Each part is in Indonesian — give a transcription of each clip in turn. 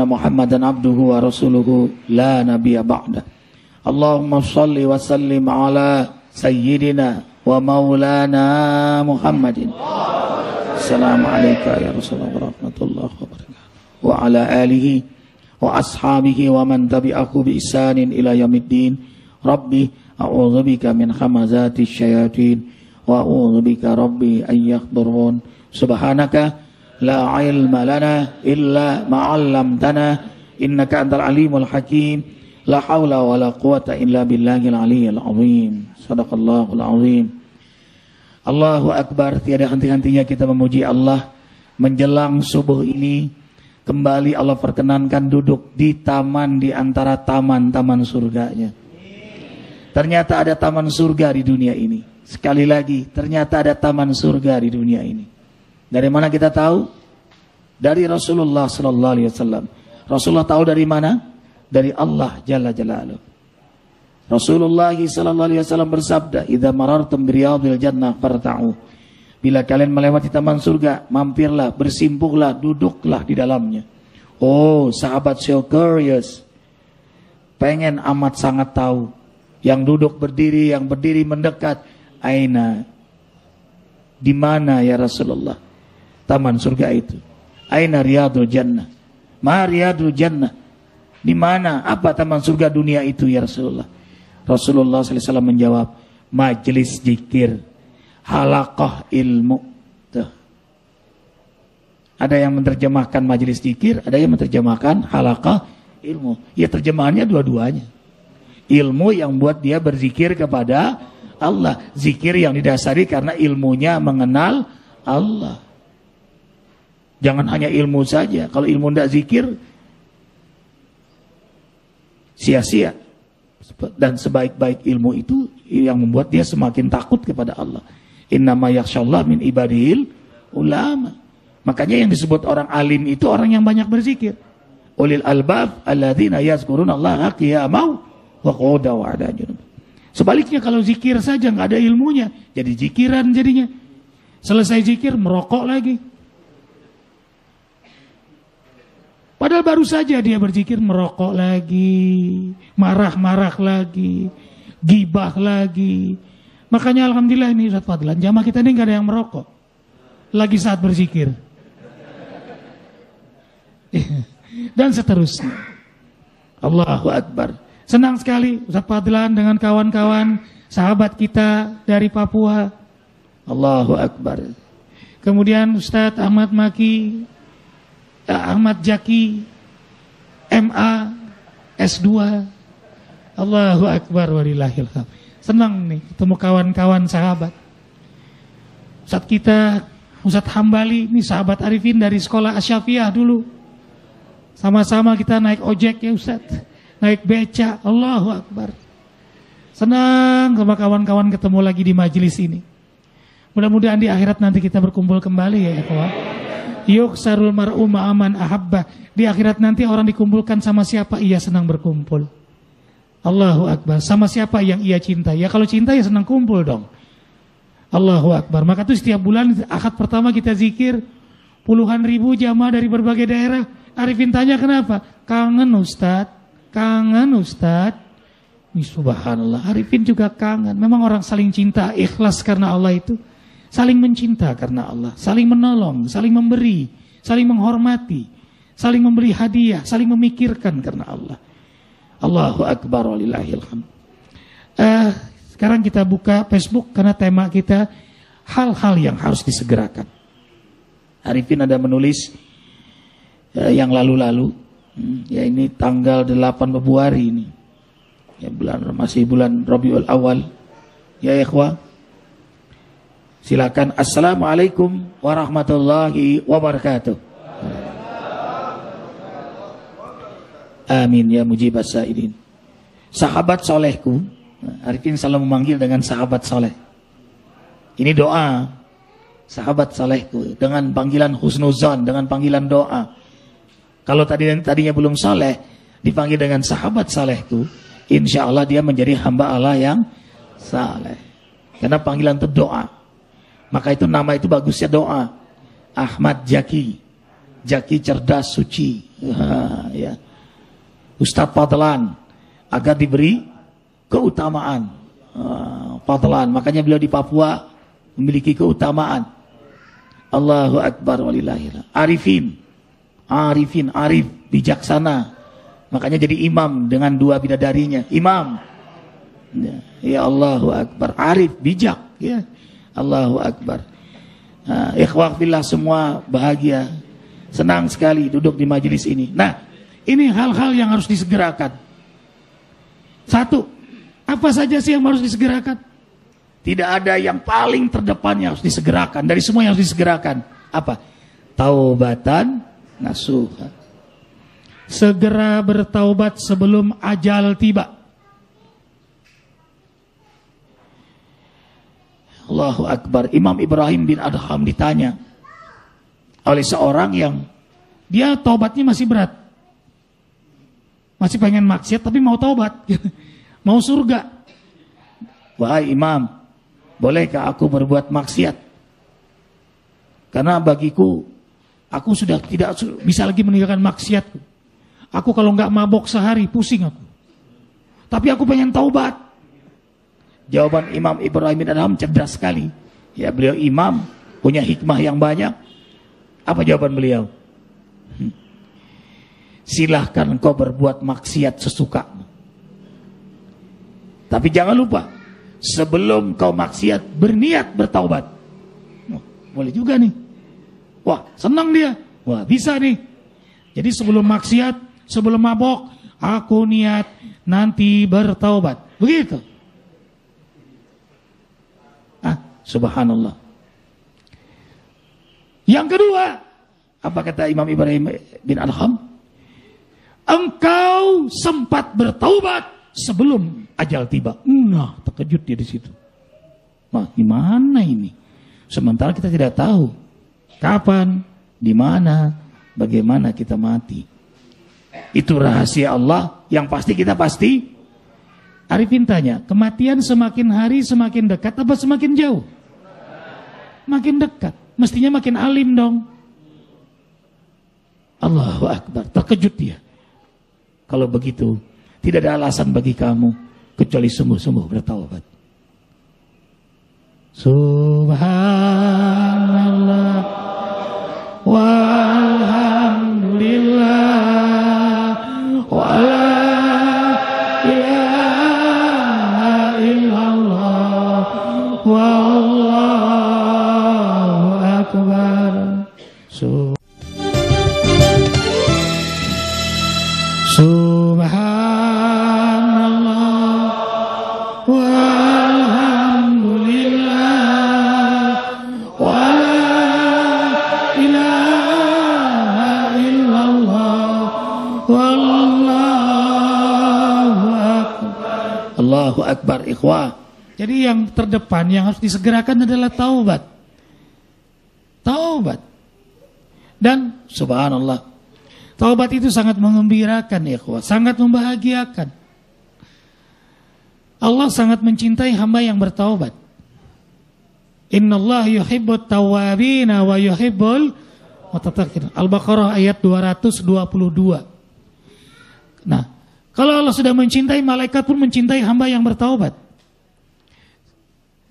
Muhammadan abduhu wa rasuluhu la nabiyya ba'da. Allahumma shalli wa sallim ala sayyidina wa maulana Muhammadin. Assalamualaikum ya Rasulullah warahmatullahi wabarakatuh. Wa ala alihi wa ashabihi wa man tabi'ahu bi ihsanin ila yaumiddin. Rabbi a'udzubika min hamazati syayatin wa a'udzubika rabbi an yahdurun. Subhanaka la ilma lana illa ma 'allamtana innaka antal alimul hakim. La haula wala quwata illa billahil aliyyil azim. Shadaqallahul azim. Allahu akbar. Tiada henti-hentinya kita memuji Allah. Menjelang subuh ini kembali Allah perkenankan duduk di taman di antara taman-taman surganya. Ternyata ada taman surga di dunia ini. Sekali lagi, ternyata ada taman surga di dunia ini. Dari mana kita tahu? Dari Rasulullah sallallahu alaihi wasallam. Rasulullah tahu dari mana? Dari Allah Jalla Jalaluhu. Rasulullah sallallahu alaihi wasallam bersabda, "Idza marartum bi riyadil jannah farta'u." Bila kalian melewati taman surga, mampirlah, bersimpuhlah, duduklah di dalamnya. Oh, sahabat so curious. Pengen amat sangat tahu. Yang duduk berdiri, yang berdiri mendekat. Aina? Di mana ya Rasulullah? Taman surga itu. Aina riyadul jannah? Ma riyadul jannah? Di mana? Apa taman surga dunia itu ya Rasulullah? Rasulullah SAW menjawab, majelis zikir, halaqah ilmu. Tuh. Ada yang menerjemahkan majelis zikir, ada yang menerjemahkan halaqah ilmu. Ya terjemahannya dua-duanya. Ilmu yang buat dia berzikir kepada Allah. Zikir yang didasari karena ilmunya mengenal Allah. Jangan hanya ilmu saja. Kalau ilmu tidak zikir, sia-sia. Dan sebaik-baik ilmu itu yang membuat dia semakin takut kepada Allah. Innama yakhshallah min ibadihil ulama. Makanya yang disebut orang alim itu orang yang banyak berzikir. Ulil albab alladzina yazkuruna Allaha qiyaman wa qu'udan wa 'ala junub. Sebaliknya kalau zikir saja nggak ada ilmunya, jadi zikiran jadinya. Selesai zikir merokok lagi. Padahal baru saja dia berzikir merokok lagi, marah-marah lagi, gibah lagi. Makanya alhamdulillah ini Ustaz Fadlan, jamaah kita ini nggak ada yang merokok. Lagi saat berzikir. Dan seterusnya. Allahu Akbar. Senang sekali Ustaz Fadlan dengan kawan-kawan sahabat kita dari Papua. Allahu Akbar. Kemudian Ustaz Ahmad Maki, Ahmad Jaki, MA, S2. Allahu Akbar walillahil hamd. Senang nih ketemu kawan-kawan sahabat. Ustaz kita, Ustaz Hambali, ini sahabat Arifin dari sekolah Asyafiah dulu. Sama-sama kita naik ojek ya Ustaz. Naik beca, Allahu Akbar. Senang sama kawan-kawan ketemu lagi di majelis ini. Mudah-mudahan di akhirat nanti kita berkumpul kembali ya ikhwah. Yuksarul mar'u ma'aman ahabbah. Di akhirat nanti orang dikumpulkan sama siapa ia senang berkumpul. Allahu Akbar. Sama siapa yang ia cinta. Ya kalau cinta ya senang kumpul dong. Allahu Akbar. Maka itu setiap bulan akad pertama kita zikir. Puluhan ribu jamaah dari berbagai daerah. Arifin tanya kenapa? Kangen Ustadz. Kangen Ustadz. Ini subhanallah. Arifin juga kangen. Memang orang saling cinta, ikhlas karena Allah itu. Saling mencinta karena Allah. Saling menolong, saling memberi, saling menghormati, saling memberi hadiah, saling memikirkan karena Allah. Allahu Akbar walillahil hamd. Sekarang kita buka Facebook karena tema kita hal-hal yang harus disegerakan. Arifin ada menulis yang lalu-lalu. Ya ini tanggal 8 Februari ini. Ya masih bulan Rabiul Awal. Ya ikhwah. Silakan. Assalamualaikum warahmatullahi wabarakatuh. Amin ya mujibas sa'ilin. Sahabat solehku. Arifin selalu memanggil dengan sahabat soleh. Ini doa. Sahabat solehku. Dengan panggilan husnuzan. Dengan panggilan doa. Kalau tadinya belum saleh, dipanggil dengan sahabat salehku, insya Allah dia menjadi hamba Allah yang saleh. Karena panggilan itu doa. Maka itu nama itu bagusnya doa. Ahmad Jaki. Jaki cerdas, suci. Ya. Ustadz Fadlan agar diberi keutamaan. Fadlan, makanya beliau di Papua memiliki keutamaan. Allahu Akbar walillahillah. Arifin, arif, bijaksana. Makanya jadi imam dengan 2 bidadarinya. Imam. Ya Allahu Akbar. Arif, bijak. Ya. Allahu Akbar. Ikhwah fillah semua bahagia. Senang sekali duduk di majelis ini. Nah, ini hal-hal yang harus disegerakan. 1. Apa saja sih yang harus disegerakan? Tidak ada yang paling terdepan yang harus disegerakan. Dari semua yang harus disegerakan. Apa? Taubatan nasuha. Segera bertaubat sebelum ajal tiba. Allahu Akbar. Imam Ibrahim bin Adham ditanya oleh seorang yang dia taubatnya masih berat. Masih pengen maksiat tapi mau taubat. Mau surga. Wahai imam, bolehkah aku berbuat maksiat? Karena bagiku, aku sudah tidak bisa lagi meninggalkan maksiatku. Aku kalau nggak mabok sehari, pusing aku. Tapi aku pengen taubat. Jawaban Imam Ibrahim bin Adham cerdas sekali. Ya, beliau imam, punya hikmah yang banyak. Apa jawaban beliau? Silahkan engkau berbuat maksiat sesukamu. Tapi jangan lupa, sebelum kau maksiat, berniat bertaubat. Boleh juga nih. Wah, senang dia. Wah, bisa nih. Jadi sebelum maksiat, sebelum mabok, aku niat nanti bertaubat. Begitu. Subhanallah. Yang kedua, apa kata Imam Ibrahim bin Adham? Engkau sempat bertaubat sebelum ajal tiba. Nah, terkejut dia di situ. Wah, gimana ini? Sementara kita tidak tahu kapan, di mana, bagaimana kita mati. Itu rahasia Allah yang pasti kita pasti. Arifin tanya, kematian semakin hari semakin dekat apa semakin jauh? Makin dekat. Mestinya makin alim dong. Allahu Akbar. Terkejut dia. Kalau begitu, tidak ada alasan bagi kamu kecuali sungguh-sungguh bertaubat. Subhanallah walhamdulillah wa la ilaha illallah wallahu akbar. Subhanallah walhamdulillah wa la ilaha illallah wallahu akbar. Allahu akbar ikhwah. Jadi yang terdepan yang harus disegerakan adalah taubat. Taubat. Dan subhanallah, taubat itu sangat mengembirakan ya ikhwah, sangat membahagiakan. Allah sangat mencintai hamba yang bertaubat. Innallaha yuhibbut tawwabina wa yuhibbul mutatahhirin. Al-Baqarah ayat 222. Nah, kalau Allah sudah mencintai, malaikat pun mencintai hamba yang bertaubat.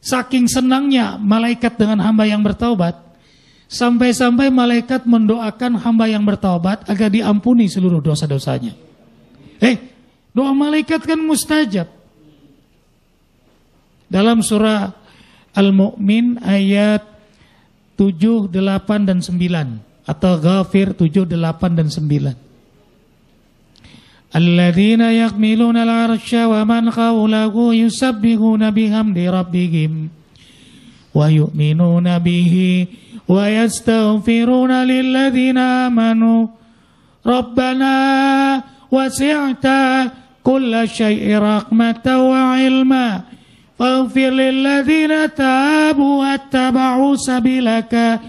Saking senangnya malaikat dengan hamba yang bertaubat, sampai-sampai malaikat mendoakan hamba yang bertaubat agar diampuni seluruh dosa-dosanya. Doa malaikat kan mustajab. Dalam surah Al-Mu'min ayat 7, 8, dan 9. Atau Ghafir 7, 8, dan 9. Alladzina yakmiluna al-arsya wa man hawlahu yusabbihuna bihamdi rabbihim wa yu'minuna bihi wa yastaghfiruna lilladzina amanu Rabbana wasi'ta kulla syai'in rahmatan wa ilma faghfir lilladzina tabu wattaba'u sabilaka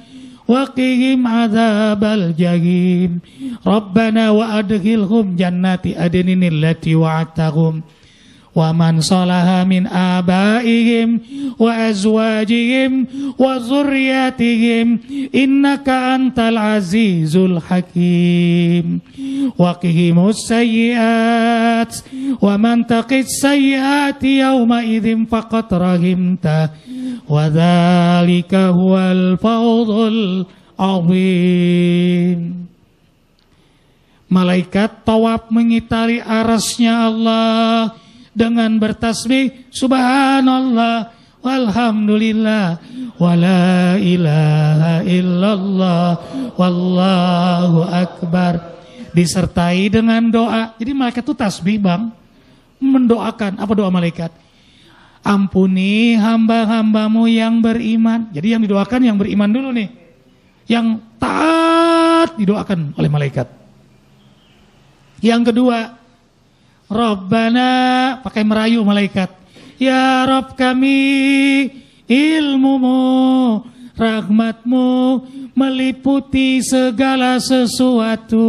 waqihim adzabal jahim Rabbana wa adkhilhum jannati adnin allati wa'adtahum wa man salaha min abaihim wa azwajihim wa dzurriyyatihim innaka antal azizul hakim wa qihimus sayyi'at wa man taqis sayyi'ati yawma idzin faqad rahimta wa dzalika huwal fawzul azim. Malaikat tawaf mengitari arasnya Allah dengan bertasbih subhanallah walhamdulillah wala ilaha illallah wallahu akbar, disertai dengan doa. Jadi malaikat itu tasbih bang, mendoakan. Apa doa malaikat? Ampuni hamba-hambamu yang beriman. Jadi yang didoakan yang beriman dulu nih, yang taat didoakan oleh malaikat. Yang kedua, Rabbana, pakai merayu malaikat. Ya Rabb kami, ilmumu, rahmatmu meliputi segala sesuatu.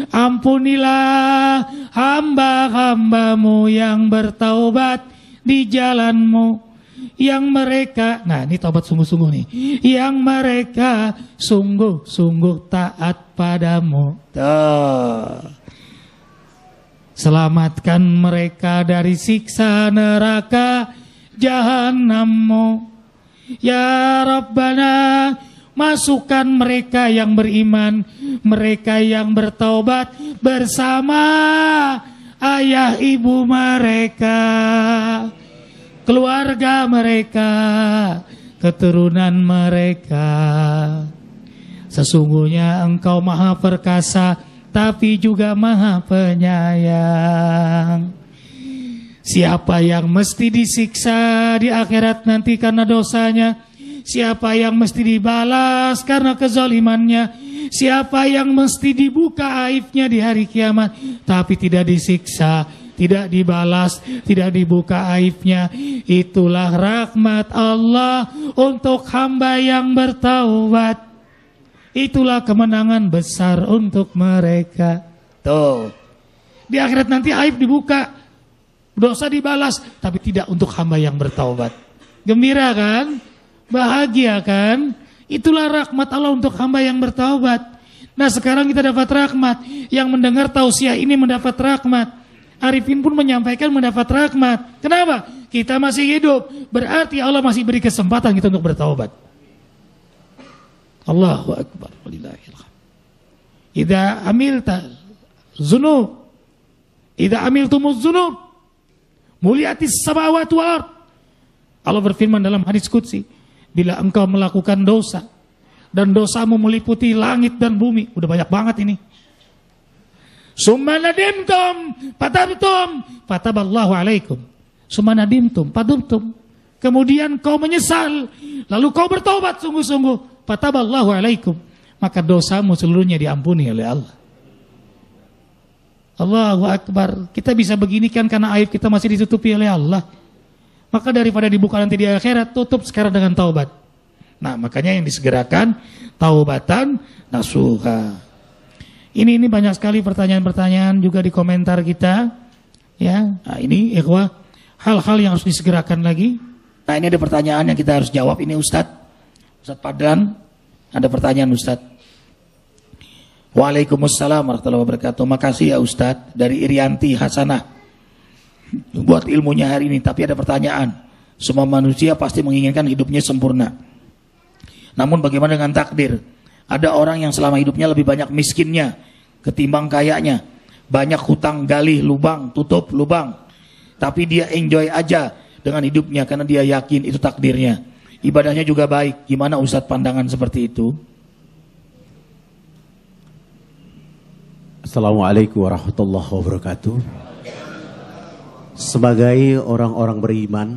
Ampunilah hamba-hambamu yang bertaubat di jalanmu, yang mereka, nah ini taubat sungguh-sungguh nih, yang mereka sungguh-sungguh taat padamu. Selamatkan mereka dari siksa neraka jahanammu. Ya Rabbana, masukkan mereka yang beriman, mereka yang bertaubat bersama ayah ibu mereka, keluarga mereka, keturunan mereka. Sesungguhnya Engkau Maha Perkasa, tapi juga Maha Penyayang. Siapa yang mesti disiksa di akhirat nanti karena dosanya? Siapa yang mesti dibalas karena kezalimannya? Siapa yang mesti dibuka aibnya di hari kiamat tapi tidak disiksa, tidak dibalas, tidak dibuka aibnya? Itulah rahmat Allah untuk hamba yang bertaubat. Itulah kemenangan besar untuk mereka. Tuh, di akhirat nanti aib dibuka, dosa dibalas, tapi tidak untuk hamba yang bertaubat. Gembira kan? Bahagia kan? Itulah rahmat Allah untuk hamba yang bertaubat. Nah sekarang kita dapat rahmat. Yang mendengar tausiah ini mendapat rahmat. Arifin pun menyampaikan mendapat rahmat. Kenapa? Kita masih hidup, berarti Allah masih beri kesempatan kita untuk bertaubat. Allahu Akbar. Idza amilta dzunub, idza amiltumuz dzunub, muliatis samawati wal ard. Allah berfirman dalam hadis qudsi, bila engkau melakukan dosa dan dosamu meliputi langit dan bumi, udah banyak banget ini. Summa nadimtum fatabtum fataballahu alaikum. Summa nadimtum fatabtum. Kemudian kau menyesal, lalu kau bertobat sungguh-sungguh. Fataballahu alaikum, maka dosamu seluruhnya diampuni oleh Allah. Allahu Akbar. Kita bisa begini kan karena aib kita masih ditutupi oleh Allah. Maka daripada dibuka nanti di akhirat, tutup sekarang dengan taubat. Nah makanya yang disegerakan taubatan nasuha. Ini banyak sekali pertanyaan-pertanyaan juga di komentar kita. Ya, nah ini ikhwah, hal-hal yang harus disegerakan lagi. Nah ini ada pertanyaan yang kita harus jawab ini Ustadz Padran, ada pertanyaan Ustadz. Waalaikumsalam warahmatullahi wabarakatuh. Makasih ya Ustadz dari Irianti Hasanah buat ilmunya hari ini. Tapi ada pertanyaan. Semua manusia pasti menginginkan hidupnya sempurna. Namun bagaimana dengan takdir? Ada orang yang selama hidupnya lebih banyak miskinnya ketimbang kayanya. Banyak hutang, galih lubang, tutup lubang. Tapi dia enjoy aja dengan hidupnya karena dia yakin itu takdirnya. Ibadahnya juga baik. Gimana Ustadz pandangan seperti itu? Assalamualaikum warahmatullahi wabarakatuh. Sebagai orang-orang beriman,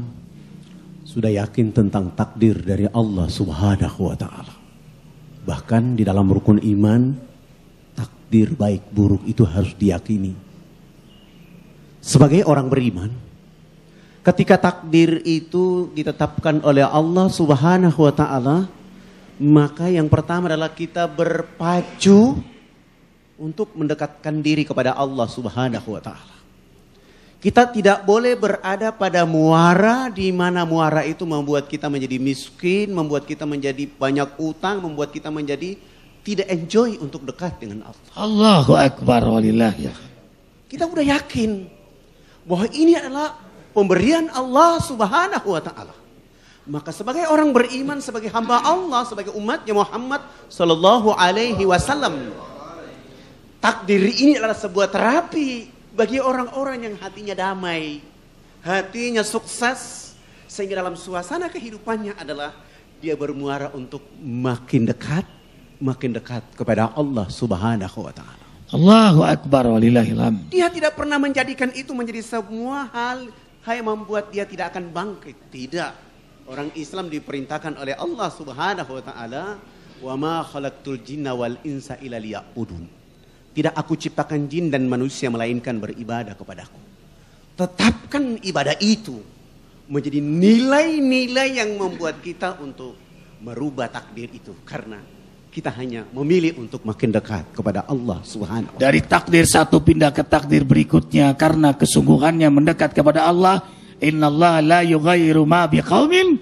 sudah yakin tentang takdir dari Allah Subhanahu wa ta'ala. Bahkan di dalam rukun iman, takdir baik buruk itu harus diyakini. Sebagai orang beriman, ketika takdir itu ditetapkan oleh Allah Subhanahu wa ta'ala, maka yang pertama adalah kita berpacu untuk mendekatkan diri kepada Allah Subhanahu wa ta'ala. Kita tidak boleh berada pada muara di mana muara itu membuat kita menjadi miskin, membuat kita menjadi banyak utang, membuat kita menjadi tidak enjoy untuk dekat dengan Allah. Allahu Akbar walillah ya. Kita udah yakin bahwa ini adalah pemberian Allah Subhanahu wa taala. Maka sebagai orang beriman, sebagai hamba Allah, sebagai umatnya Muhammad sallallahu alaihi wasallam, takdir ini adalah sebuah terapi bagi orang-orang yang hatinya damai, hatinya sukses, sehingga dalam suasana kehidupannya adalah dia bermuara untuk makin dekat kepada Allah Subhanahu wa taala. Allahu Akbar walillahil hamd. Dia tidak pernah menjadikan itu menjadi semua hal yang membuat dia tidak akan bangkit. Tidak. Orang Islam diperintahkan oleh Allah Subhanahu wa taala, "Wa ma khalaqtul jinna wal insa illa liya'budun." Tidak aku ciptakan jin dan manusia melainkan beribadah kepadaku. Tetapkan ibadah itu menjadi nilai-nilai yang membuat kita untuk merubah takdir itu. Karena kita hanya memilih untuk makin dekat kepada Allah Subhanahu wa ta'ala. Dari takdir satu pindah ke takdir berikutnya karena kesungguhannya mendekat kepada Allah. Innallaha la yughayyiru ma biqaumin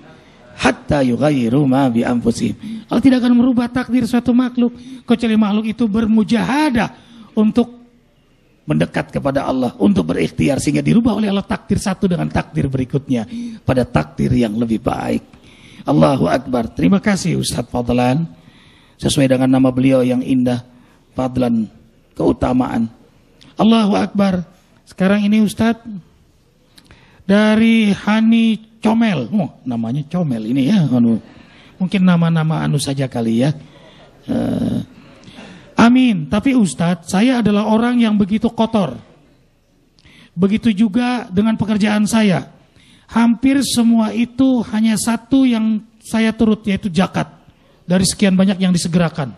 hatta yughayyiru ma bi anfusihim. Allah tidak akan merubah takdir suatu makhluk kecuali makhluk itu bermujahadah untuk mendekat kepada Allah, untuk berikhtiar sehingga dirubah oleh Allah takdir satu dengan takdir berikutnya pada takdir yang lebih baik. Allahu Akbar. Terima kasih Ustaz Fadlan. Sesuai dengan nama beliau yang indah, Fadlan, keutamaan. Allahu Akbar. Sekarang ini Ustaz dari Hani Comel. Oh, namanya Comel ini ya. Mungkin nama-nama saja kali ya. Amin. Tapi Ustadz, saya adalah orang yang begitu kotor. Begitu juga dengan pekerjaan saya. Hampir semua itu hanya satu yang saya turut, yaitu zakat. Dari sekian banyak yang disegerakan.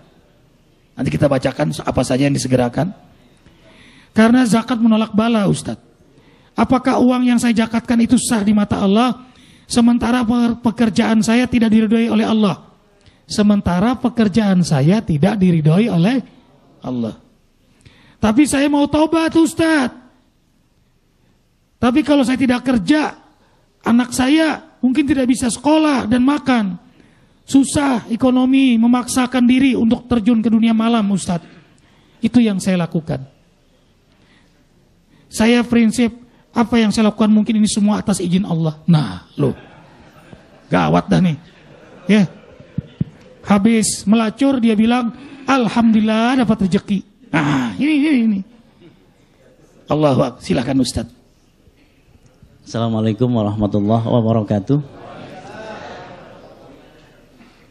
Nanti kita bacakan apa saja yang disegerakan. Karena zakat menolak bala Ustadz. Apakah uang yang saya zakatkan itu sah di mata Allah? Sementara pekerjaan saya tidak diridhoi oleh Allah. Sementara pekerjaan saya tidak diridhoi oleh Allah. Tapi saya mau taubat Ustaz. Tapi kalau saya tidak kerja, anak saya mungkin tidak bisa sekolah dan makan. Susah ekonomi, memaksakan diri untuk terjun ke dunia malam Ustaz. Itu yang saya lakukan. Saya prinsip apa yang saya lakukan mungkin ini semua atas izin Allah. Nah, loh. Gawat dah nih. Ya. Habis melacur dia bilang, alhamdulillah dapat rezeki. Nah, ini. Allahu Akbar. Silakan Ustaz. Assalamualaikum warahmatullahi wabarakatuh.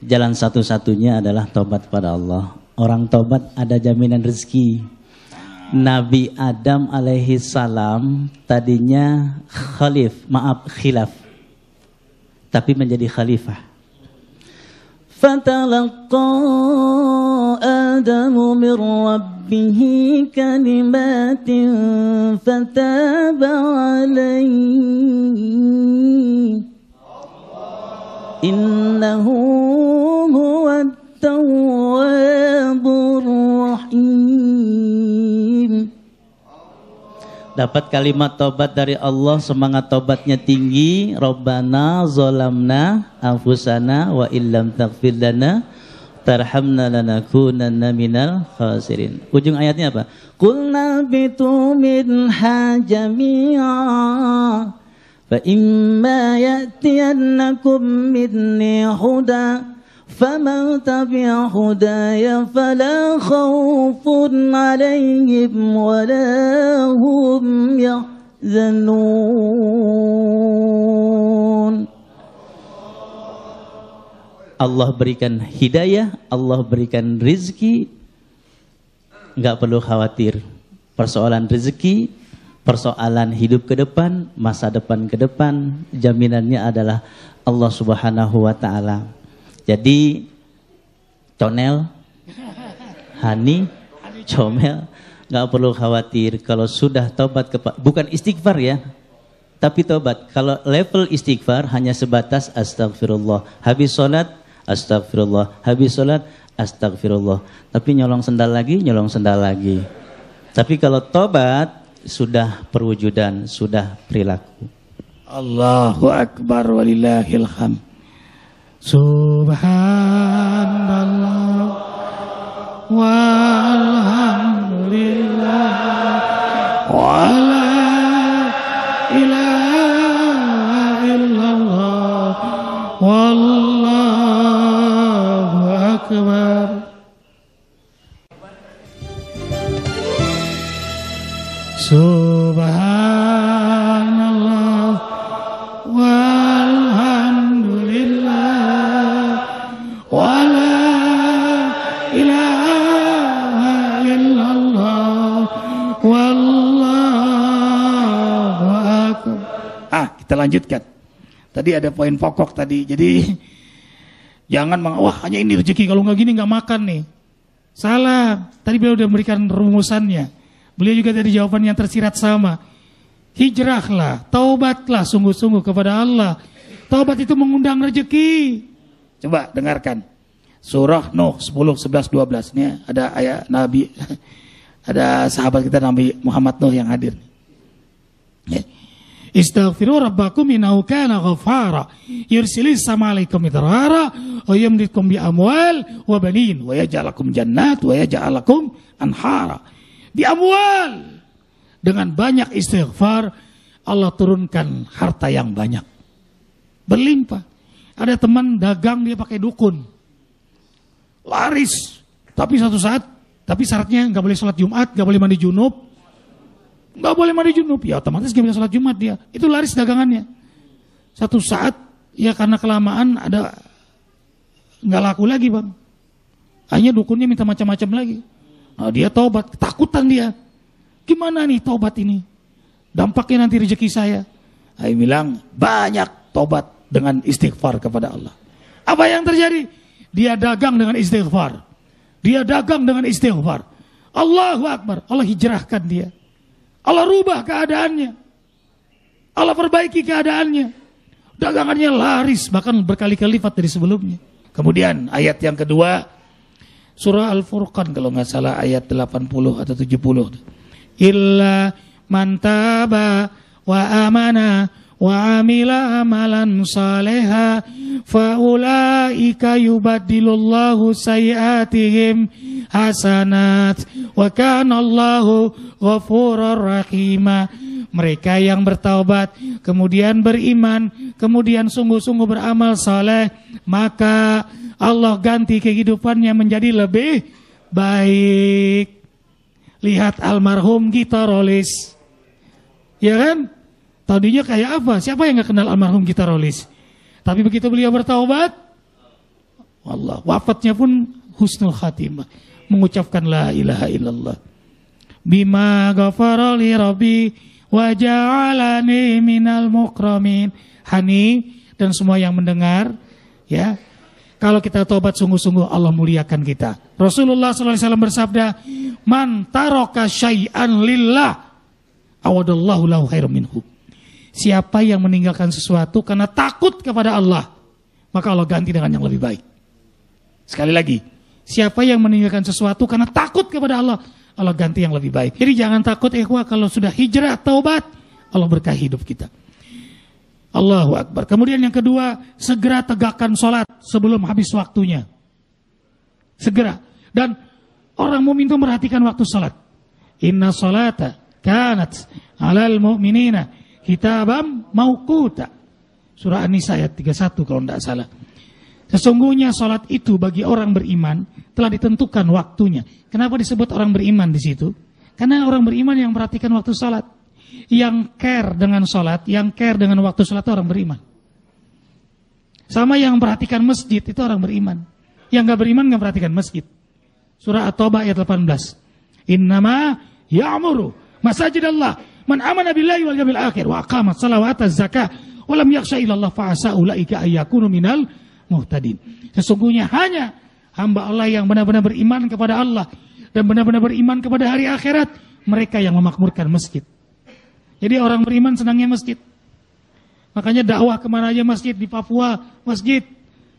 Jalan satu-satunya adalah tobat pada Allah. Orang tobat ada jaminan rezeki. Nabi Adam alaihi salam tadinya khilaf. Tapi menjadi khalifah. Fatalaqa Adamu min Rabbih kalimatin fataba alaihi innahu huwat tawwabur rahim. Dapat kalimat tobat dari Allah, semangat tobatnya tinggi. Rabbana zolamna anfusana wa illam taghfir lana tarhamna lanakunanna minal khasirin. Ujung ayatnya apa? Qulna bitu minha jami'a fa imma ya'tiyannakum minni huda فَمَنْ تَبِعَ هُدَايَ فَلَا خَوْفٌ عَلَيْهِمْ وَلَا هُمْ يَحْزَنُونَ. Allah berikan hidayah, Allah berikan rizki, enggak perlu khawatir. Persoalan rezeki, persoalan hidup ke depan, masa depan ke depan, jaminannya adalah Allah Subhanahu wa taala. Jadi Conel, Hani, Comel, nggak perlu khawatir kalau sudah tobat bukan istighfar ya, tapi tobat. Kalau level istighfar hanya sebatas astagfirullah, habis sholat astagfirullah, habis sholat astagfirullah. Tapi nyolong sendal lagi. Tapi kalau tobat sudah perwujudan, sudah perilaku. Allahu Akbar walillahil hamd. Subhanallah walhamdulillah wa la ilaha illallah wallahu akbar. Subhanallah walhamdulillah wa la ilaha illallah wallahu akbar. Kita lanjutkan. Tadi ada poin pokok tadi. Jadi jangan wah hanya ini rezeki, kalau nggak gini nggak makan nih. Salah. Tadi beliau sudah memberikan rumusannya. Beliau juga tadi jawaban yang tersirat sama. Hijrahlah, taubatlah sungguh-sungguh kepada Allah. Taubat itu mengundang rezeki. Coba dengarkan. Surah Nuh 10, 11, 12. Ini ada ayat Nabi, ada sahabat kita Nabi Muhammad Nuh yang hadir. Istaghfiru rabbakum innahu kana ghaffara yursilis sama alaikum midrara wa yamdikum bi amwal wa banin wa yaj'alakum jannat wa yaj'alakum anhara. Di amwal, dengan banyak istighfar Allah turunkan harta yang banyak, berlimpah. Ada teman dagang dia pakai dukun, laris, tapi satu saat, tapi syaratnya nggak boleh sholat Jumat, nggak boleh mandi junub, ya otomatis nggak bisa sholat Jumat dia. Itu laris dagangannya. Satu saat ya karena kelamaan ada nggak laku lagi bang, hanya dukunnya minta macam-macam lagi. Nah, dia taubat, ketakutan dia. Gimana nih taubat ini? Dampaknya nanti rezeki saya. Saya bilang banyak taubat dengan istighfar kepada Allah. Apa yang terjadi? Dia dagang dengan istighfar. Dia dagang dengan istighfar. Allahu Akbar. Allah hijrahkan dia. Allah rubah keadaannya. Allah perbaiki keadaannya. Dagangannya laris, bahkan berkali-kali lipat dari sebelumnya. Kemudian ayat yang kedua, Surah Al-Furqan kalau nggak salah ayat 80 atau 70. Illa man taba wa amana wa amila amalan saleha fa ulaika yubaddilullahu sayiatihim hasanat wa kana Allahu ghafurur rahima. Mereka yang bertaubat, kemudian beriman, kemudian sungguh-sungguh beramal saleh, maka Allah ganti kehidupannya menjadi lebih baik. Lihat almarhum Gita Rolis, ya kan? Tadinya kayak apa? Siapa yang nggak kenal almarhum Gita Rolis? Tapi begitu beliau bertaubat, Allah wafatnya pun husnul khatimah, mengucapkan la ilaha illallah. Bima ghafara li rabbi wa ja'alani minal mukramin. Hani dan semua yang mendengar, ya. Kalau kita taubat sungguh-sungguh Allah muliakan kita. Rasulullah SAW bersabda, man taraka syai'an lillah awadallahu lahu khairum minhu. Siapa yang meninggalkan sesuatu karena takut kepada Allah, maka Allah ganti dengan yang lebih baik. Sekali lagi, siapa yang meninggalkan sesuatu karena takut kepada Allah, Allah ganti yang lebih baik. Jadi jangan takut ikhwah, kalau sudah hijrah taubat, Allah berkahi hidup kita. Allahu Akbar. Kemudian yang kedua, segera tegakkan sholat sebelum habis waktunya. Segera. Dan orang mukmin itu merhatikan waktu sholat. Inna sholata kanat alal mu'minina kitabam mauquta. Surah An-Nisa ayat 31 kalau tidak salah. Sesungguhnya sholat itu bagi orang beriman telah ditentukan waktunya. Kenapa disebut orang beriman di situ? Karena orang beriman yang perhatikan waktu sholat. Yang care dengan sholat, yang care dengan waktu sholat itu orang beriman. Sama yang perhatikan masjid itu orang beriman. Yang gak beriman gak perhatikan masjid. Surah At-Taubah ayat 18. Innama ya'muru masajidallah man amana billahi wal yawmil akhir wa aqamat salawata zakah wa lam yakhsha illallah fa asa ulaika ayyakunu minal muhtadin. Sesungguhnya hanya hamba Allah yang benar-benar beriman kepada Allah dan benar-benar beriman kepada hari akhirat, mereka yang memakmurkan masjid. Jadi orang beriman senangnya masjid. Makanya dakwah kemana aja masjid, di Papua masjid.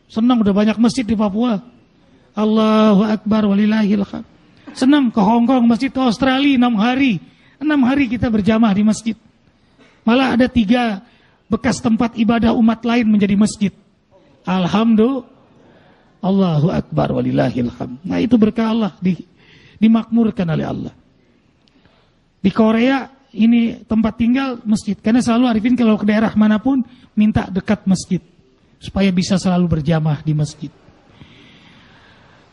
Senang udah banyak masjid di Papua. Allahu Akbar walillahil hamd. Senang ke Hong Kong masjid, ke Australia 6 hari. 6 hari kita berjamaah di masjid. Malah ada 3 bekas tempat ibadah umat lain menjadi masjid. Alhamdulillah. Allahu Akbar walillahil hamd. Nah itu berkah Allah, dimakmurkan oleh Allah. Di Korea ini tempat tinggal masjid. Karena selalu Arifin kalau ke daerah manapun minta dekat masjid. Supaya bisa selalu berjamaah di masjid.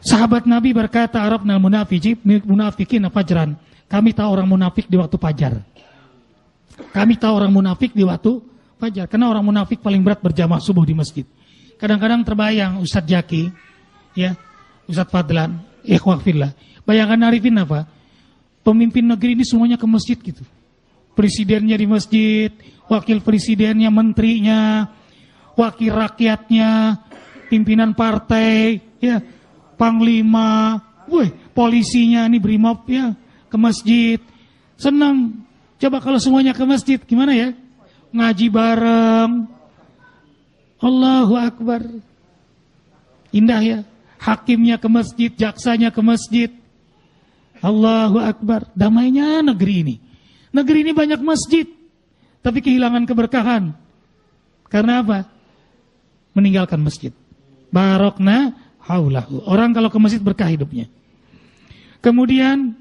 Sahabat Nabi berkata, Arabnal munafikin fajran. Kami tahu orang munafik di waktu fajar. Kami tahu orang munafik di waktu fajar. Karena orang munafik paling berat berjamaah subuh di masjid. Kadang-kadang terbayang Ustadz Jaki, ya, Ustadz Fadlan, ikhwah fillah. Bayangkan Arifin apa? Pemimpin negeri ini semuanya ke masjid gitu. Presidennya di masjid, wakil presidennya, menterinya, wakil rakyatnya, pimpinan partai, ya, panglima, polisinya, ini brimob, ya, ke masjid. Senang. Coba kalau semuanya ke masjid, gimana ya? Ngaji bareng. Allahu Akbar. Indah ya. Hakimnya ke masjid, jaksanya ke masjid. Allahu Akbar. Damainya negeri ini. Negeri ini banyak masjid, tapi kehilangan keberkahan. Karena apa? Meninggalkan masjid. Barokna haulahu. Orang kalau ke masjid berkah hidupnya. Kemudian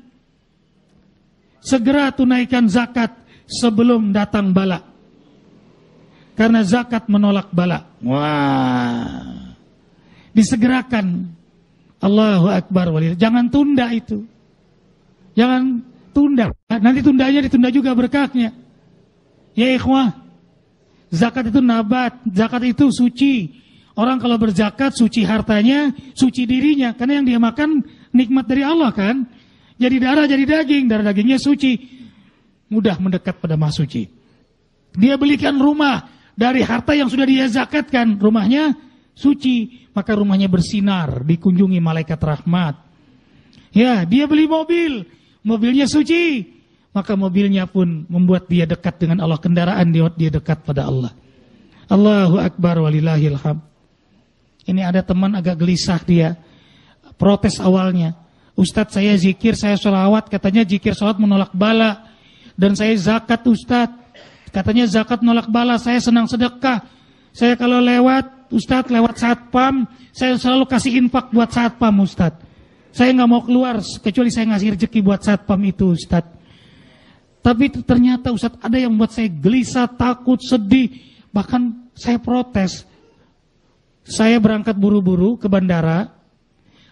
segera tunaikan zakat sebelum datang bala. Karena zakat menolak bala. Wah. Disegerakan. Allahu Akbar walillah. Jangan tunda itu. Jangan tunda. Nanti tundanya ditunda juga berkahnya. Ya ikhwah. Zakat itu nabat. Zakat itu suci. Orang kalau berzakat suci hartanya, suci dirinya. Karena yang dia makan nikmat dari Allah kan. Jadi darah, jadi daging. Darah dagingnya suci. Mudah mendekat pada maha suci. Dia belikan rumah dari harta yang sudah dia zakatkan, rumahnya suci, maka rumahnya bersinar, dikunjungi malaikat rahmat. Ya, dia beli mobil, mobilnya suci, maka mobilnya pun membuat dia dekat dengan Allah, kendaraan dia dekat pada Allah. Allahu Akbar walillahil hamd. Ini ada teman agak gelisah dia, protes awalnya. Ustadz saya zikir, saya sholawat, katanya zikir sholawat menolak bala, dan saya zakat Ustadz. Katanya zakat nolak bala, saya senang sedekah. Saya kalau lewat, Ustadz lewat satpam, saya selalu kasih infak buat satpam Ustadz. Saya nggak mau keluar, kecuali saya ngasih rezeki buat satpam itu Ustadz. Tapi ternyata Ustadz ada yang membuat saya gelisah, takut, sedih. Bahkan saya protes. Saya berangkat buru-buru ke bandara.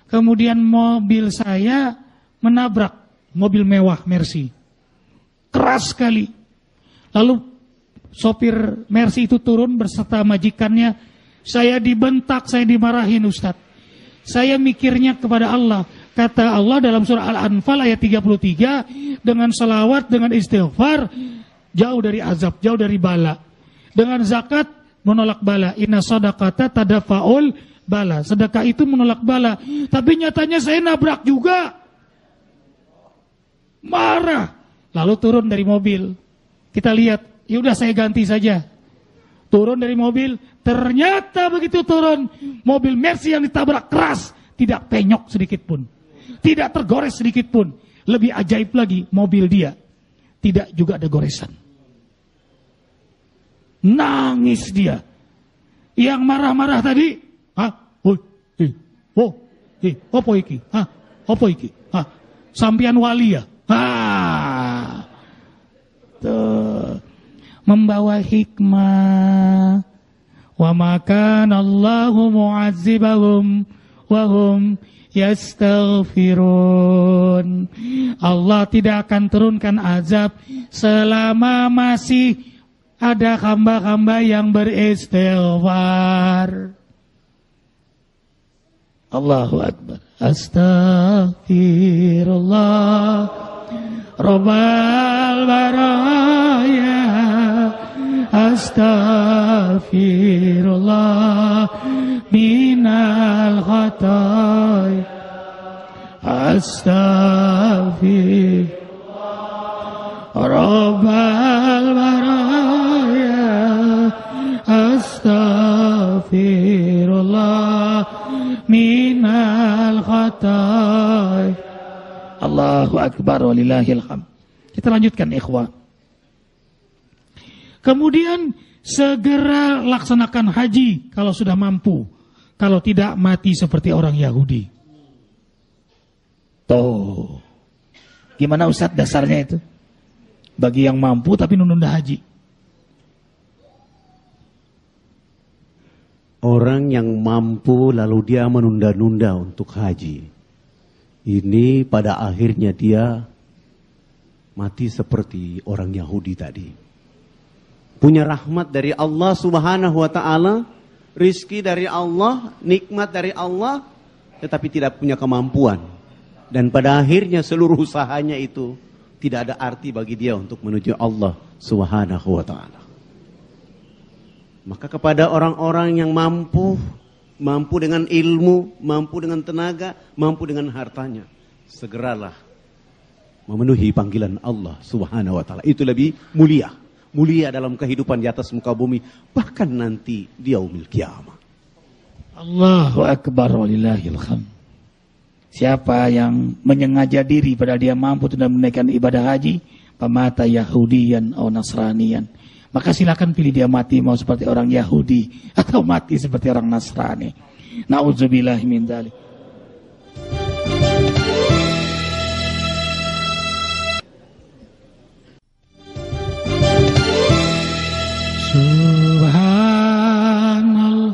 Kemudian mobil saya menabrak mobil mewah Mercy. Keras sekali. Lalu sopir Mercy itu turun berserta majikannya. Saya dibentak, saya dimarahin Ustadz. Saya mikirnya kepada Allah. Kata Allah dalam surah Al-Anfal ayat 33, dengan salawat, dengan istighfar, jauh dari azab, jauh dari bala. Dengan zakat, menolak bala. Inna sadaqata tadafa'ul bala. Sedekah itu menolak bala. Tapi nyatanya saya nabrak juga. Marah. Lalu turun dari mobil. Kita lihat, ya udah saya ganti saja. Turun dari mobil, ternyata begitu turun, mobil Mercy yang ditabrak keras, tidak penyok sedikit pun. Tidak tergores sedikit pun. Lebih ajaib lagi, mobil dia tidak juga ada goresan. Nangis dia. Yang marah-marah tadi, opo iki? Opo iki? Sampian wali ya? Tuh. Membawa hikmah. Wa makana Allahu mu'adzibahum wa hum yastaghfirun. Allah tidak akan turunkan azab selama masih ada hamba-hamba yang beristighfar. Allahu Akbar. Astaghfirullah Rabbal baraya. Astaghfirullah minal khataya. Astaghfirullah Rabbal baraya. Astaghfirullah minal khataya. Allahu Akbar walillahil hamd. Kita lanjutkan ikhwah. Kemudian segera laksanakan haji kalau sudah mampu. Kalau tidak, mati seperti orang Yahudi. Tuh. Gimana Ustadz dasarnya itu? Bagi yang mampu tapi nunda haji. Orang yang mampu lalu dia menunda-nunda untuk haji. Ini pada akhirnya dia mati seperti orang Yahudi tadi. Punya rahmat dari Allah Subhanahu wa ta'ala, rizki dari Allah, nikmat dari Allah, tetapi tidak punya kemampuan. Dan pada akhirnya seluruh usahanya itu tidak ada arti bagi dia untuk menuju Allah Subhanahu wa ta'ala. Maka kepada orang-orang yang mampu dengan ilmu, mampu dengan tenaga, mampu dengan hartanya, segeralah memenuhi panggilan Allah Subhanahu wa ta'ala. Itu lebih mulia. Mulia dalam kehidupan di atas muka bumi, bahkan nanti di yaumil qiyamah. Allahu akbar walillahil hamd. Siapa yang menyengaja diri pada dia mampu tidak menunaikan ibadah haji, pamata Yahudiyan atau Nasraniyan, maka silakan pilih dia mati mau seperti orang Yahudi atau mati seperti orang Nasrani. Na'udzubillahi min dzalik. Subhanallah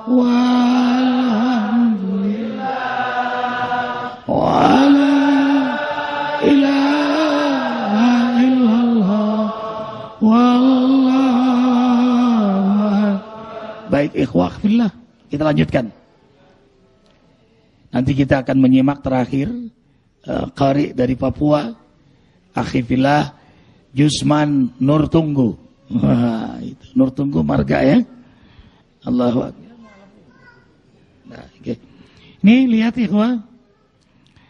walhamdulillah wa la ilaha illallah wallahu. Baik ikhwah fillah, kita lanjutkan. Nanti kita akan menyimak terakhir qari dari Papua, akhi fillah Jusman Nur Tunggu. Wah, itu Nur Tunggu marga ya. Allahu akbar. Nah, okay. Ini lihat ikhwah.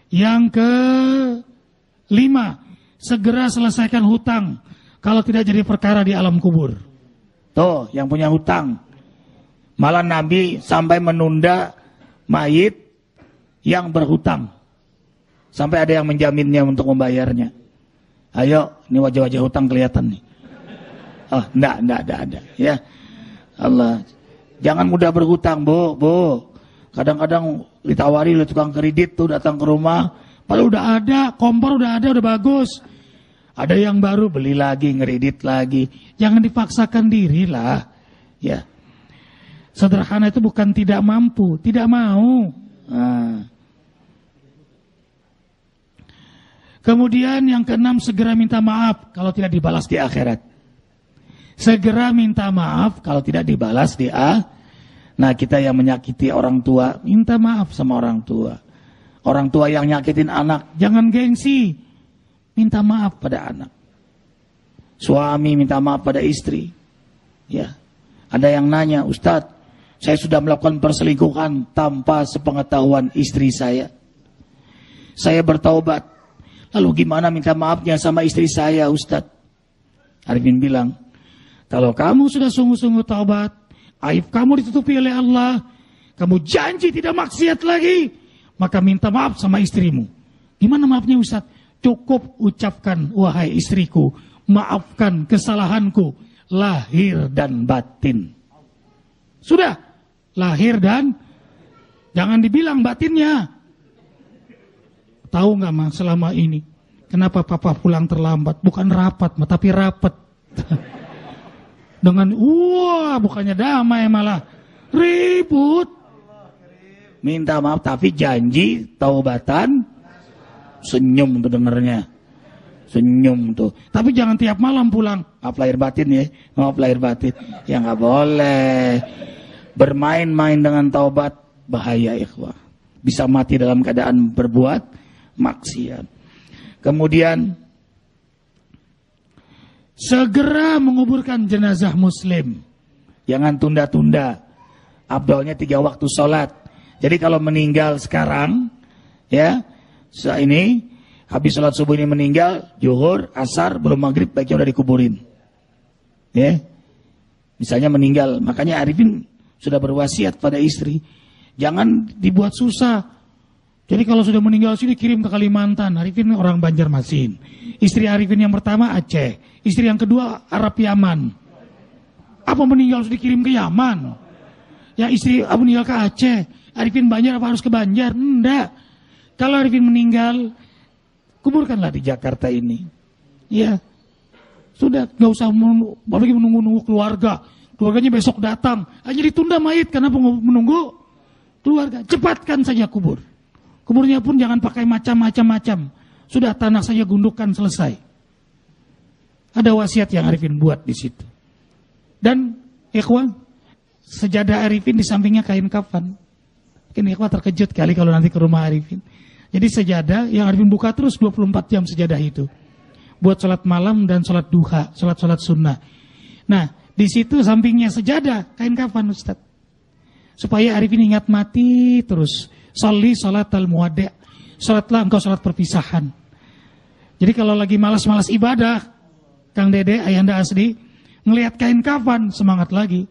Yang ke-5, segera selesaikan hutang kalau tidak jadi perkara di alam kubur. Tuh, yang punya hutang. Malah Nabi sampai menunda mayit yang berhutang. Sampai ada yang menjaminnya untuk membayarnya. Ayo, ini wajah-wajah hutang kelihatan nih. Oh, enggak ada. Ya. Allah. Jangan mudah berhutang, Bu. Kadang-kadang ditawari oleh tukang kredit tuh datang ke rumah, padahal udah ada, kompor udah ada, udah bagus. Ada yang baru beli lagi, ngeredit lagi. Jangan dipaksakan diri lah. Ya. Sederhana itu bukan tidak mampu, tidak mau. Nah. Kemudian yang ke-6, segera minta maaf kalau tidak dibalas di akhirat. Segera minta maaf kalau tidak dibalas di Nah, kita yang menyakiti orang tua, minta maaf sama orang tua. Orang tua yang nyakitin anak, jangan gengsi. Minta maaf pada anak. Suami minta maaf pada istri. Ya. Ada yang nanya, Ustadz, saya sudah melakukan perselingkuhan tanpa sepengetahuan istri saya. Saya bertaubat. Lalu gimana minta maafnya sama istri saya, Ustadz? Arifin bilang, kalau kamu sudah sungguh-sungguh taubat, aib kamu ditutupi oleh Allah, kamu janji tidak maksiat lagi, maka minta maaf sama istrimu. Gimana maafnya Ustaz? Cukup ucapkan, wahai istriku, maafkan kesalahanku, lahir dan batin. Sudah, lahir dan, jangan dibilang batinnya. Tahu nggak Mas, selama ini, kenapa papa pulang terlambat? Bukan rapat, tapi rapet. Dengan bukannya damai malah ribut. Minta maaf tapi janji taubatan, senyum tuh dengernya. Senyum tuh. Tapi jangan tiap malam pulang. Maaf lahir batin ya. Maaf lahir batin. Ya nggak boleh. Bermain-main dengan taubat bahaya ikhwah. Bisa mati dalam keadaan berbuat maksiat. Kemudian segera menguburkan jenazah muslim. Jangan tunda-tunda. Afdalnya 3 waktu sholat. Jadi kalau meninggal sekarang, ya, ini habis sholat subuh ini meninggal, zuhur, asar, belum maghrib, baiknya udah dikuburin. Ya, misalnya meninggal, makanya Arifin sudah berwasiat pada istri, jangan dibuat susah. Jadi kalau sudah meninggal sini kirim ke Kalimantan. Arifin orang Banjarmasin. Istri Arifin yang pertama Aceh. Istri yang kedua Arab Yaman. Apa meninggal sudah dikirim ke Yaman? Yang istri meninggal ke Aceh. Arifin Banjar apa harus ke Banjar? Enggak. Kalau Arifin meninggal, kuburkanlah di Jakarta ini. Ya. Sudah, nggak usah lagi menunggu keluarga. Keluarganya besok datang. Hanya ditunda mayit karena menunggu keluarga. Cepatkan saja kubur. Kuburnya pun jangan pakai macam-macam. Sudah tanah saja gundukan selesai. Ada wasiat yang Arifin buat di situ. Dan ikhwan, sejadah Arifin di sampingnya kain kafan. Mungkin ikhwan terkejut kali kalau nanti ke rumah Arifin. Jadi sejadah yang Arifin buka terus 24 jam sejadah itu. Buat sholat malam dan sholat duha, sholat sunnah. Nah, di situ sampingnya sejadah kain kafan Ustaz. Supaya Arifin ingat mati terus. Sholli sholat al-muwaddi'. Sholatlah engkau sholat perpisahan. Jadi kalau lagi malas-malas ibadah, Kang Dede, Ayanda Asdi, ngelihat kain kafan, semangat lagi.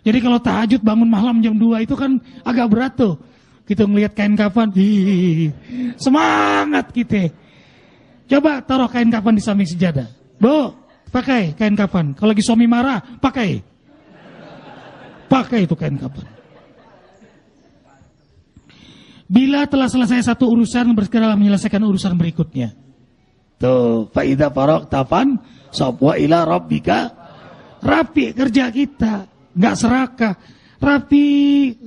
Jadi kalau tahajud bangun malam jam 2 itu kan agak berat tuh. Kita ngelihat kain kafan, semangat kita. Coba taruh kain kafan di samping sejadah. Bu, pakai kain kafan. Kalau lagi suami marah, pakai. Pakai itu kain kafan. Bila telah selesai satu urusan, bersegeralah menyelesaikan urusan berikutnya. Tuh, faida faraq tafan sabwa ila rabbika. Rapi kerja kita, nggak serakah. Rapi,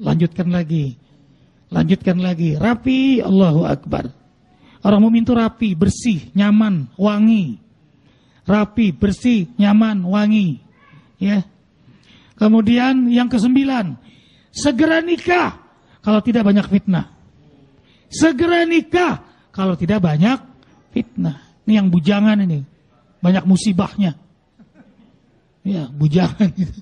lanjutkan lagi. Lanjutkan lagi. Rapi, Allahu Akbar. Orang mukmin itu rapi, bersih, nyaman, wangi. Rapi, bersih, nyaman, wangi. Ya. Kemudian yang ke-9, segera nikah kalau tidak banyak fitnah. Segera nikah kalau tidak banyak fitnah. Ini yang bujangan ini. Banyak musibahnya. Ya, bujangan itu.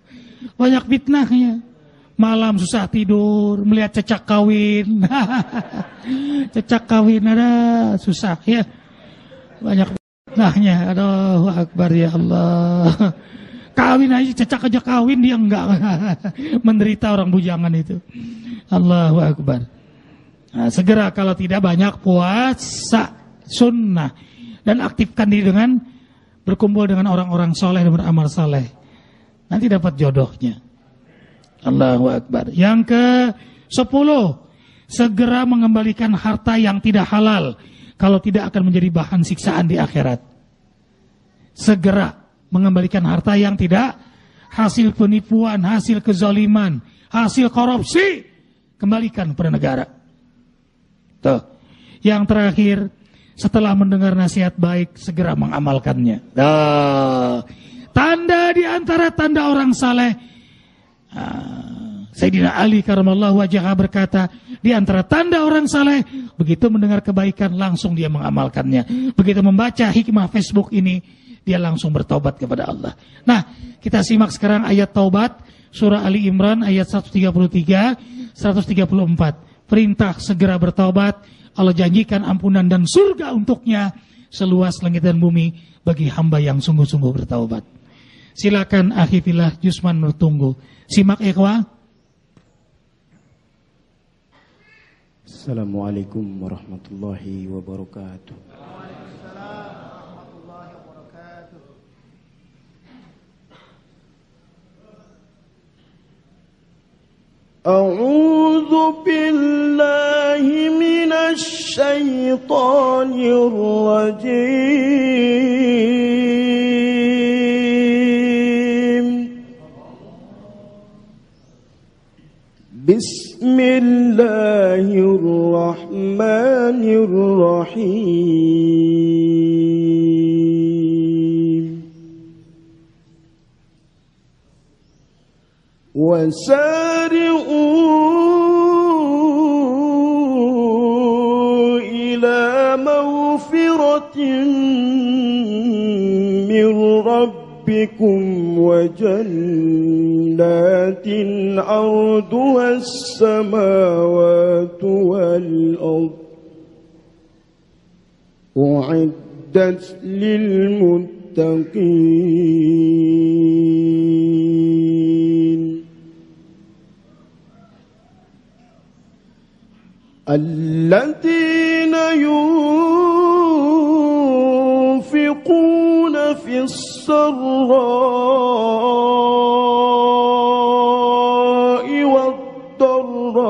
Banyak fitnahnya. Malam susah tidur, melihat cecak kawin. Cecak kawin ada susah ya. Banyak fitnahnya. Aduh, Akbar ya Allah. Kawin aja, cecak aja kawin, dia enggak. Menderita orang bujangan itu. Allahu Akbar. Nah, segera kalau tidak banyak puasa sunnah. Dan aktifkan diri dengan berkumpul dengan orang-orang soleh dan beramal soleh. Nanti dapat jodohnya. Allahu Akbar. Yang ke-10, segera mengembalikan harta yang tidak halal. Kalau tidak akan menjadi bahan siksaan di akhirat. Segera mengembalikan harta yang tidak hasil penipuan, hasil kezaliman, hasil korupsi. Kembalikan kepada negara. Tuh. Yang terakhir, setelah mendengar nasihat baik, segera mengamalkannya. Tanda di antara tanda orang saleh, Sayyidina Ali karamallahu wajhah berkata, di antara tanda orang saleh, begitu mendengar kebaikan langsung dia mengamalkannya. Begitu membaca hikmah Facebook ini, dia langsung bertobat kepada Allah. Nah, kita simak sekarang ayat taubat surah Ali Imran ayat 133, 134. Perintah segera bertaubat, Allah janjikan ampunan dan surga untuknya seluas langit dan bumi bagi hamba yang sungguh-sungguh bertaubat. Silakan akhi fillah Jusman Nurtunggu. Simak ikhwah. Assalamualaikum warahmatullahi wabarakatuh. أعوذ بالله من الشيطان الرجيم بسم الله الرحمن الرحيم وسارعوا إلى مغفرة من ربكم وجنات عرضها السماوات والأرض أعدت للمتقين الذين ينفقون في السراء والضراء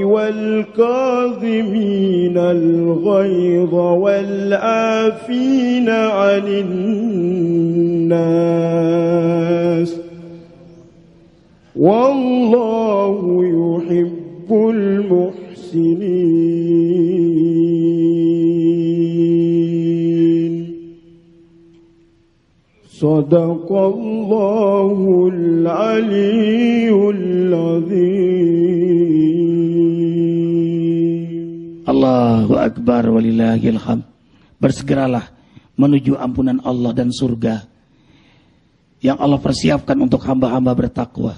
والكاظمين الغيظ والعافين عن الناس والله يحب المحسنين صدق الله العلي العظيم. Allahu Akbar walillahil hamd. Bersegeralah menuju ampunan Allah dan surga yang Allah persiapkan untuk hamba-hamba bertakwa.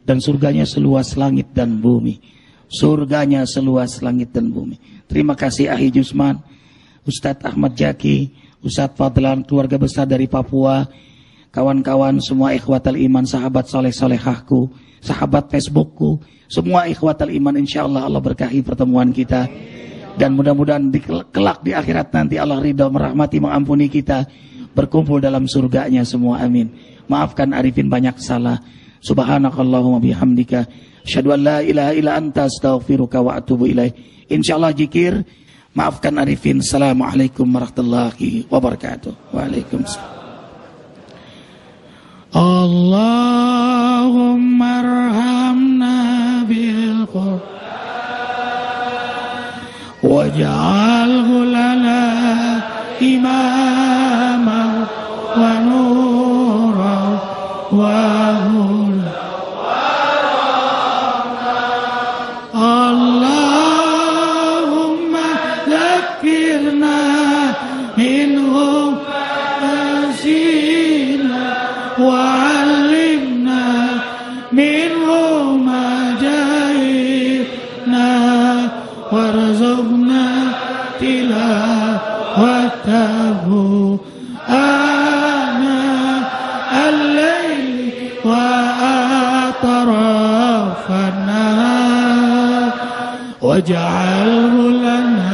Dan surganya seluas langit dan bumi. Surganya seluas langit dan bumi. Terima kasih Ahi Jusman, Ustadz Ahmad Jaki, Ustadz Fadlan, keluarga besar dari Papua, kawan-kawan semua ikhwatal iman, sahabat soleh-solehahku, sahabat Facebookku, semua ikhwatal iman, insya Allah Allah berkahi pertemuan kita. Dan mudah-mudahan kelak di akhirat nanti Allah ridha, merahmati, mengampuni kita, berkumpul dalam surganya semua, amin. Maafkan Arifin banyak salah. Subhanakallahumma bihamdika asyhadu an la ilaha illa anta astaghfiruka wa atubu ilaik. Insyaallah zikir. Maafkan Arifin. Assalamualaikum warahmatullahi wabarakatuh. Waalaikumsalam. Allahumma arhamna bil Qur'an waj'alhu lana imaman wa nuran wa waj'alhu lana